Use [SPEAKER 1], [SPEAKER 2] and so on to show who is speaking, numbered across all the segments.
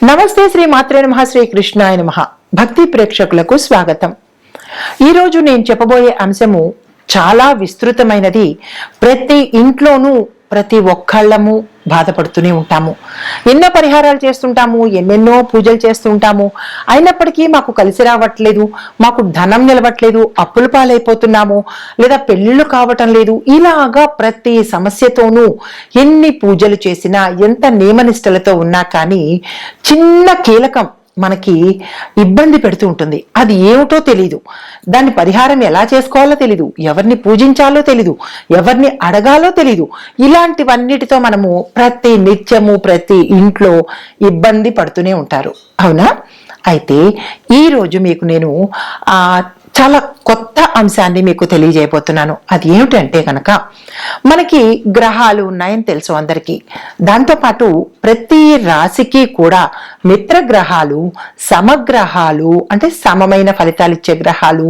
[SPEAKER 1] నమస్తే శ్రీ మాత్రే నమః శ్రీ కృష్ణాయ నమః భక్తి ప్రేక్షకులకు స్వాగతం। ఈరోజు నేను చెప్పబోయే అంశము చాలా విస్తృతమైనది। ప్రతి ఇంట్లోనూ ప్రతి ఒక్కళ్ళము బాధపడుతూనే ఉంటాము, ఎన్నో పరిహారాలు చేస్తుంటాము, ఎన్నెన్నో పూజలు చేస్తుంటాము, అయినప్పటికీ మాకు కలిసి రావట్లేదు, మాకు ధనం నిలవట్లేదు, అప్పుల పాలైపోతున్నాము, లేదా పెళ్ళిళ్ళు కావటం లేదు। ఇలాగా ప్రతి సమస్యతోనూ ఎన్ని పూజలు చేసినా ఎంత నియమనిష్టలతో ఉన్నా కానీ చిన్న కీలకం మనకి ఇబ్బంది పెడుతూ ఉంటుంది। అది ఏమిటో తెలీదు, దాన్ని పరిహారం ఎలా చేసుకోవాలో తెలీదు, ఎవరిని పూజించాలో తెలీదు, ఎవరిని అడగాలో తెలీదు। ఇలాంటివన్నిటితో మనము ప్రతి నిత్యము ప్రతి ఇంట్లో ఇబ్బంది పడుతూనే ఉంటారు, అవునా? అయితే ఈరోజు మీకు నేను చాలా కొత్త అంశాన్ని మీకు తెలియజేయబోతున్నాను। అది ఏమిటంటే కనుక మనకి గ్రహాలు ఉన్నాయని తెలుసు అందరికీ, దాంతోపాటు ప్రతి రాశికి కూడా మిత్రగ్రహాలు, సమగ్రహాలు అంటే సమమైన ఫలితాలు ఇచ్చే గ్రహాలు,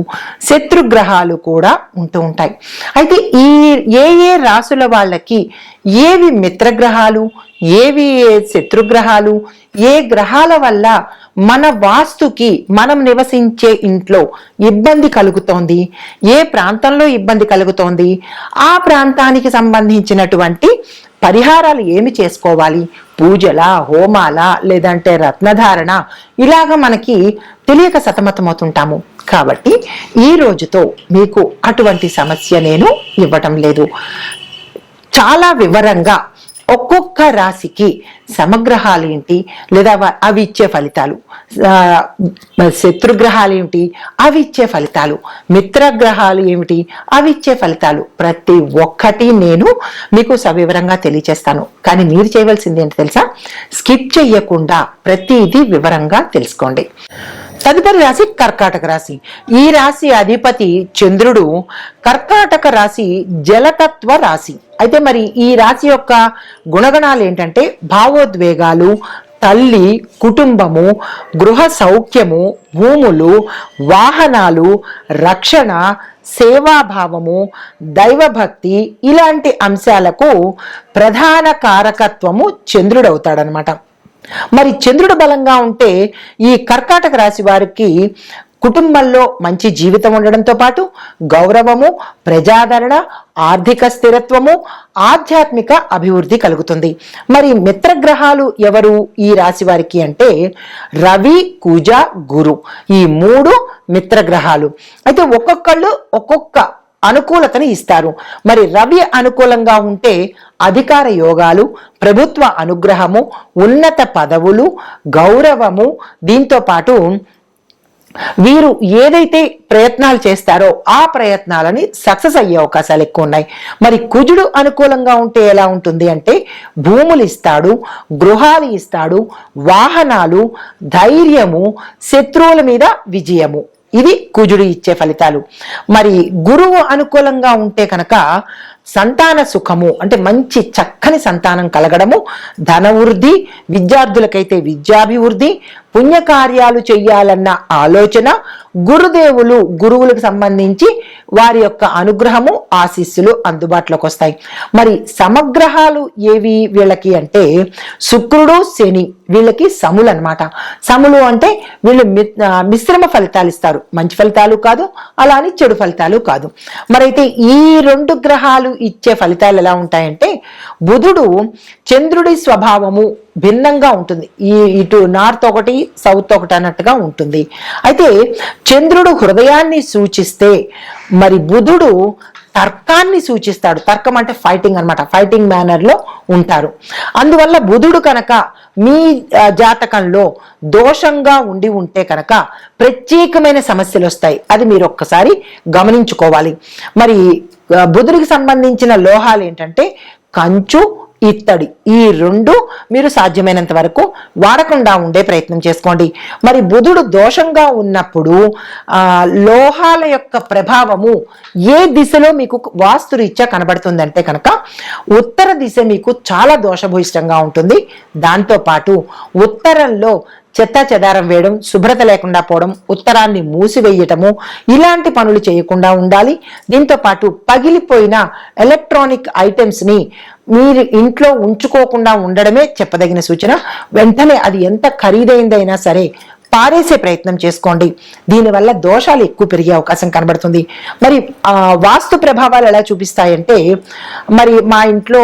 [SPEAKER 1] శత్రుగ్రహాలు కూడా ఉంటూ ఉంటాయి। అయితే ఏ రాశుల వాళ్ళకి ఏవి మిత్రగ్రహాలు, ఏవి శత్రుగ్రహాలు, ఏ గ్రహాల వల్ల మన వాస్తుకి మనం నివసించే ఇంట్లో ఇబ్బంది కలుగుతోంది, ఏ ప్రాంతంలో ఇబ్బంది కలుగుతోంది, ఆ ప్రాంతానికి సంబంధించినటువంటి పరిహారాలు ఏమి చేసుకోవాలి, పూజల, హోమాల, లేదంటే రత్నధారణ, ఇలాగ మనకి తెలియక సతమతమవుతుంటాము। కాబట్టి ఈ రోజుతో మీకు అటువంటి సమస్య నేను ఇవ్వటం లేదు। చాలా వివరంగా ఒక్కొక్క రాశికి సమగ్రహాలు ఏంటి, లేదా అవి ఇచ్చే ఫలితాలు, శత్రుగ్రహాలు ఏమిటి, అవి ఇచ్చే ఫలితాలు, మిత్రగ్రహాలు ఏమిటి, అవి ఇచ్చే ఫలితాలు, ప్రతి ఒక్కటి నేను మీకు సవివరంగా తెలియచేస్తాను। కానీ మీరు చేయవలసింది ఏంటి తెలుసా? స్కిప్ చెయ్యకుండా ప్రతిదీ వివరంగా తెలుసుకోండి। తదుపరి రాశి కర్కాటక రాశి। ఈ రాశి అధిపతి చంద్రుడు, కర్కాటక రాశి జలతత్వ రాశి। అయితే మరి ఈ రాశి యొక్క గుణగణాలు ఏంటంటే భావోద్వేగాలు, తల్లి, కుటుంబము, గృహ సౌఖ్యము, భూములు, వాహనాలు, రక్షణ, సేవాభావము, దైవభక్తి, ఇలాంటి అంశాలకు ప్రధాన కారకత్వము చంద్రుడవుతాడనమాట। మరి చంద్రుడు బలంగా ఉంటే ఈ కర్కాటక రాశి వారికి కుటుంబంలో మంచి జీవితం ఉండడంతో పాటు గౌరవము, ప్రజాదరణ, ఆర్థిక స్థిరత్వము, ఆధ్యాత్మిక అభివృద్ధి కలుగుతుంది। మరి మిత్రగ్రహాలు ఎవరు ఈ రాశి వారికి అంటే రవి, కుజ, గురు, ఈ మూడు మిత్రగ్రహాలు। అయితే ఒక్కొక్కళ్ళు ఒక్కొక్క అనుకూలతని ఇస్తారు। మరి రవి అనుకూలంగా ఉంటే అధికార యోగాలు, ప్రభుత్వ అనుగ్రహము, ఉన్నత పదవులు, గౌరవము, దీంతో పాటు వీరు ఏదైతే ప్రయత్నాలు చేస్తారో ఆ ప్రయత్నాలని సక్సెస్ అయ్యే అవకాశాలు ఎక్కువ ఉన్నాయి। మరి కుజుడు అనుకూలంగా ఉంటే ఎలా ఉంటుంది అంటే భూములు ఇస్తాడు, గృహాలు ఇస్తాడు, వాహనాలు, ధైర్యము, శత్రువుల మీద విజయము, ఇది కుజుడు ఇచ్చే ఫలితాలు। మరి గురువు అనుకూలంగా ఉంటే కనుక సంతాన సుఖము అంటే మంచి చక్కని సంతానం కలగడము, ధనవృద్ధి, విద్యార్థులకైతే విద్యాభివృద్ధి, పుణ్యకార్యాలు చెయ్యాలన్న ఆలోచన, గురువులకు సంబంధించి వారి యొక్క అనుగ్రహము, ఆశీస్సులు అందుబాటులోకి వస్తాయి। మరి సమగ్రహాలు ఏవి వీళ్ళకి అంటే శుక్రుడు, శని, వీళ్ళకి సములు అనమాట। సములు అంటే వీళ్ళు మిశ్రమ ఫలితాలు ఇస్తారు, మంచి ఫలితాలు కాదు, అలా అని చెడు ఫలితాలు కాదు। మరైతే ఈ రెండు గ్రహాలు ఇచ్చే ఫలితాలు ఎలా ఉంటాయంటే బుధుడు చంద్రుడి స్వభావము భిన్నంగా ఉంటుంది, ఇటు నార్త్ ఒకటి సౌత్ ఒకటి అన్నట్టుగా ఉంటుంది। అయితే చంద్రుడు హృదయాన్ని సూచిస్తే మరి బుధుడు తర్కాన్ని సూచిస్తాడు। తర్కం అంటే ఫైటింగ్ అనమాట, ఫైటింగ్ మేనర్ లో ఉంటారు। అందువల్ల బుధుడు కనుక మీ జాతకంలో దోషంగా ఉంటే కనుక ప్రత్యేకమైన సమస్యలు వస్తాయి, అది మీరు ఒక్కసారి గమనించుకోవాలి। మరి బుధుడికి సంబంధించిన లోహాలు ఏంటంటే కంచు, ఇత్తడి, ఈ రెండు మీరు సాధ్యమైనంత వరకు వాడకుండా ఉండే ప్రయత్నం చేసుకోండి। మరి బుధుడు దోషంగా ఉన్నప్పుడు లోహాల యొక్క ప్రభావము ఏ దిశలో మీకు వాస్తురీత్యా కనబడుతుందంటే కనుక ఉత్తర దిశ మీకు చాలా దోషభూయిష్టంగా ఉంటుంది। దాంతోపాటు ఉత్తరంలో చెత్త చెదారం వేయడం, శుభ్రత లేకుండా పోవడం, ఉత్తరాన్ని మూసివేయటము, ఇలాంటి పనులు చేయకుండా ఉండాలి. దీంతో పాటు పగిలిపోయిన ఎలక్ట్రానిక్ ఐటమ్స్ ని మీరు ఇంట్లో ఉంచుకోకుండా ఉండడమే చెప్పదగిన సూచన. వెంటనే అది ఎంత ఖరీదైందైనా సరే పారేసే ప్రయత్నం చేసుకోండి. దీనివల్ల దోషాలు ఎక్కువ పెరిగే అవకాశం కనబడుతుంది. మరి వాస్తు ప్రభావాలు ఎలా చూపిస్తాయంటే, మరి మా ఇంట్లో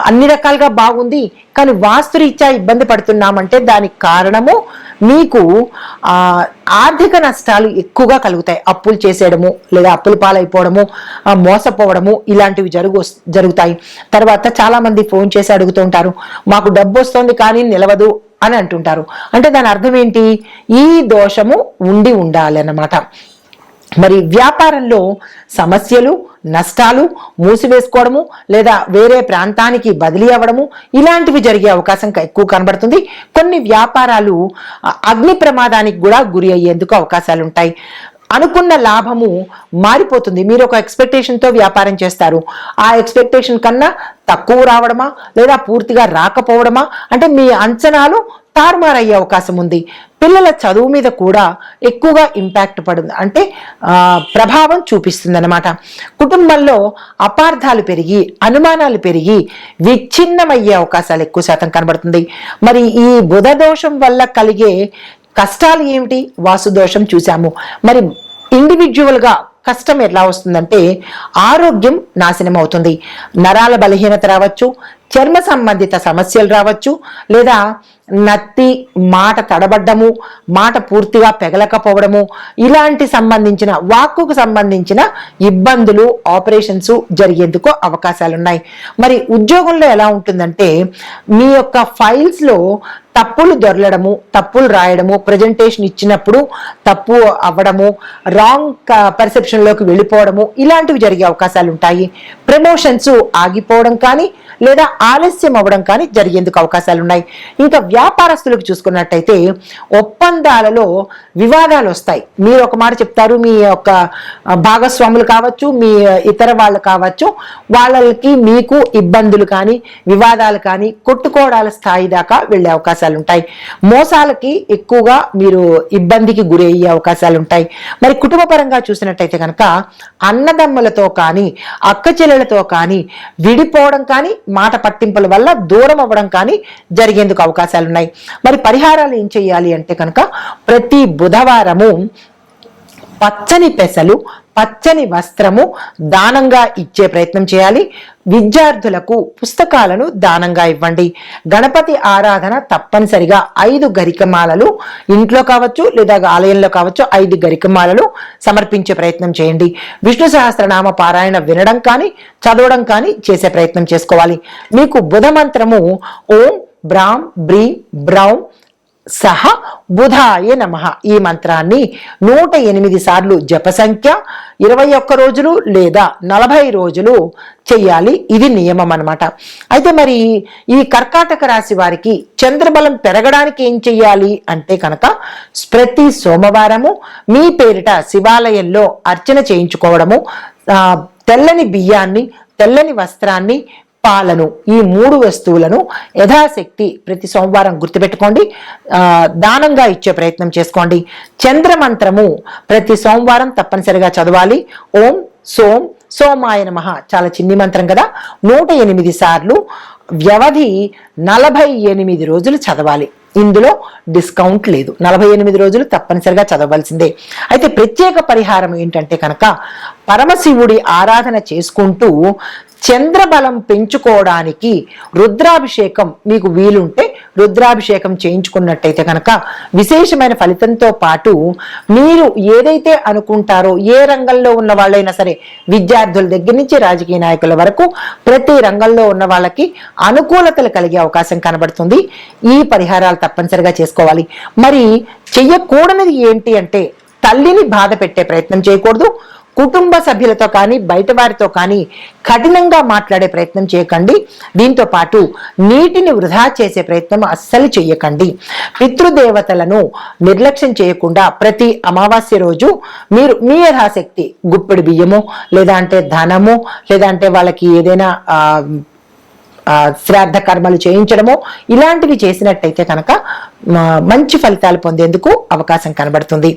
[SPEAKER 1] అన్ని రకాలుగా బాగుంది కానీ వాస్తురీత్యా ఇబ్బంది పడుతున్నామంటే దానికి కారణము మీకు ఆర్థిక నష్టాలు ఎక్కువగా కలుగుతాయి. అప్పులు చేసేయడము, లేదా అప్పుల పాలైపోవడము, మోసపోవడము, ఇలాంటివి జరుగుతాయి. తర్వాత చాలా మంది ఫోన్ చేసి అడుగుతూ ఉంటారు, మాకు డబ్బు వస్తుంది కానీ నిలవదు అని అంటుంటారు. అంటే దాని అర్థం ఏంటి? ఈ దోషము ఉండాలి అన్నమాట. మరి వ్యాపారంలో సమస్యలు, నష్టాలు, మూసివేసుకోవడము, లేదా వేరే ప్రాంతానికి బదిలీ అవ్వడము, ఇలాంటివి జరిగే అవకాశం ఎక్కువ కనబడుతుంది. కొన్ని వ్యాపారాలు అగ్ని ప్రమాదానికి కూడా గురి అయ్యేందుకు అవకాశాలు ఉంటాయి. అనుకున్న లాభము మారిపోతుంది. మీరు ఒక ఎక్స్పెక్టేషన్తో వ్యాపారం చేస్తారు, ఆ ఎక్స్పెక్టేషన్ కన్నా తక్కువ రావడమా లేదా పూర్తిగా రాకపోవడమా, అంటే మీ అంచనాలు తారుమారయ్యే అవకాశం ఉంది. పిల్లల చదువు మీద కూడా ఎక్కువగా ఇంపాక్ట్ పడుతుంది, అంటే ప్రభావం చూపిస్తుంది అన్నమాట. కుటుంబంలో అపార్థాలు పెరిగి, అనుమానాలు పెరిగి విచ్ఛిన్నమయ్యే అవకాశాలు ఎక్కువ శాతం కనబడుతుంది. మరి ఈ బుధ దోషం వల్ల కలిగే కష్టాలు ఏమిటి? వాస్తుదోషం చూసాము. మరి ఇండివిజువల్గా కష్టం ఎలా వస్తుందంటే ఆరోగ్యం నాశనం అవుతుంది. నరాల బలహీనత రావచ్చు, చర్మ సంబంధిత సమస్యలు రావచ్చు, లేదా నత్తి, మాట తడబడ్డము, మాట పూర్తిగా పెగలకపోవడము, ఇలాంటి సంబంధించిన వాక్కుకు సంబంధించిన ఇబ్బందులు, ఆపరేషన్స్ జరిగేందుకు అవకాశాలు ఉన్నాయి. మరి ఉద్యోగంలో ఎలా ఉంటుందంటే మీ యొక్క ఫైల్స్లో తప్పులు దొరలడము, తప్పులు రాయడము, ప్రజెంటేషన్ ఇచ్చినప్పుడు తప్పు అవ్వడము, రాంగ్ పర్సెప్షన్లోకి వెళ్ళిపోవడము, ఇలాంటివి జరిగే అవకాశాలు ఉంటాయి. ప్రమోషన్స్ ఆగిపోవడం కానీ లేదా ఆలస్యం అవ్వడం కానీ జరిగేందుకు అవకాశాలు ఉన్నాయి. ఇంకా వ్యాపారస్తులకు చూసుకున్నట్టయితే ఒప్పందాలలో వివాదాలు వస్తాయి. మీరు ఒక మాట చెప్తారు, మీ యొక్క భాగస్వాములు కావచ్చు, మీ ఇతర వాళ్ళు కావచ్చు, వాళ్ళకి మీకు ఇబ్బందులు కానీ వివాదాలు కానీ కొట్టుకోవడాల స్థాయి దాకా వెళ్ళే అవకాశాలు ఉంటాయి. మోసాలకి ఎక్కువగా మీరు ఇబ్బందికి గురి అయ్యే అవకాశాలు ఉంటాయి. మరి కుటుంబ పరంగా చూసినట్టయితే కనుక అన్నదమ్ములతో కానీ అక్క చెల్లెలతో కానీ విడిపోవడం కానీ, మాట పట్టింపుల వల్ల దూరం అవ్వడం కానీ జరిగేందుకు అవకాశాలు ఉన్నాయి. మరి పరిహారాలు ఏం చేయాలి అంటే కనుక ప్రతి బుధవారము పచ్చని పెసలు, పచ్చని వస్త్రము దానంగా ఇచ్చే ప్రయత్నం చేయాలి. విద్యార్థులకు పుస్తకాలను దానంగా ఇవ్వండి. గణపతి ఆరాధన తప్పనిసరిగా 5 గరికమాలలు ఇంట్లో కావచ్చు లేదా ఆలయంలో కావచ్చు 5 గరికమాలలు సమర్పించే ప్రయత్నం చేయండి. విష్ణు సహస్రనామ పారాయణ వినడం కానీ చదవడం కానీ చేసే ప్రయత్నం చేసుకోవాలి. మీకు బుధ మంత్రము ఓం బ్రాం బ్రీం బ్రౌం సహ బుధాయ నమః, ఈ మంత్రాన్ని 108 సార్లు జప సంఖ్య 21 రోజులు లేదా 40 రోజులు చెయ్యాలి. ఇది నియమం అన్నమాట. అయితే మరి ఈ కర్కాటక రాశి వారికి చంద్రబలం పెరగడానికి ఏం చెయ్యాలి అంటే కనుక ప్రతి సోమవారము మీ పేరిట శివాలయంలో అర్చన చేయించుకోవడము, తెల్లని బియ్యాన్ని, తెల్లని వస్త్రాన్ని, పాలను, ఈ 3 వస్తువులను యథాశక్తి ప్రతి సోమవారం గుర్తుపెట్టుకోండి, దానంగా ఇచ్చే ప్రయత్నం చేసుకోండి. చంద్రమంత్రము ప్రతి సోమవారం తప్పనిసరిగా చదవాలి. ఓం సోం సోమాయ నమః, చాలా చిన్ని మంత్రం కదా, 108 సార్లు వ్యవధి 48 రోజులు చదవాలి. ఇందులో డిస్కౌంట్ లేదు. 48 రోజులు తప్పనిసరిగా చదవలసిందే. అయితే ప్రత్యేక పరిహారం ఏంటంటే కనుక పరమశివుడి ఆరాధన చేసుకుంటూ చంద్రబలం పెంచుకోవడానికి రుద్రాభిషేకం మీకు వీలుంటే రుద్రాభిషేకం చేయించుకున్నట్టయితే కనుక విశేషమైన ఫలితంతో పాటు మీరు ఏదైతే అనుకుంటారో, ఏ రంగంలో ఉన్న వాళ్ళైనా సరే, విద్యార్థుల దగ్గర నుంచి రాజకీయ నాయకుల వరకు ప్రతి రంగంలో ఉన్న వాళ్ళకి అనుకూలతలు కలిగే అవకాశం కనబడుతుంది. ఈ పరిహారాలు తప్పనిసరిగా చేసుకోవాలి. మరి చెయ్యకూడనిది ఏంటి అంటే తల్లిని బాధ పెట్టే ప్రయత్నం చేయకూడదు. కుటుంబ సభ్యులతో కానీ బయట వారితో కానీ కఠినంగా మాట్లాడే ప్రయత్నం చేయకండి. దీంతో పాటు నీటిని వృధా చేసే ప్రయత్నం అస్సలు చేయకండి. పితృదేవతలను నిర్లక్ష్యం చేయకుండా ప్రతి అమావాస్య రోజు మీరు మీ యథాశక్తి గుప్పెడు బియ్యము, లేదా అంటే ధనము, లేదా అంటే వాళ్ళకి ఏదైనా శ్రాద్ధ కర్మలు చేయించడమో ఇలాంటివి చేసినట్టయితే కనుక మంచి ఫలితాలు పొందేందుకు అవకాశం కనబడుతుంది.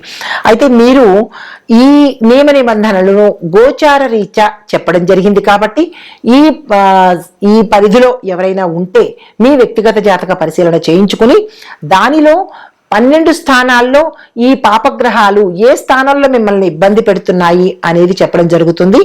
[SPEAKER 1] అయితే మీరు ఈ నియమ నిబంధనలను గోచార రీత్యా చెప్పడం జరిగింది కాబట్టి ఈ పరిధిలో ఎవరైనా ఉంటే మీ వ్యక్తిగత జాతక పరిశీలన చేయించుకుని దానిలో 12 స్థానాల్లో ఈ పాపగ్రహాలు ఏ స్థానంలో మిమ్మల్ని ఇబ్బంది పెడుతున్నాయి అనేది చెప్పడం జరుగుతుంది.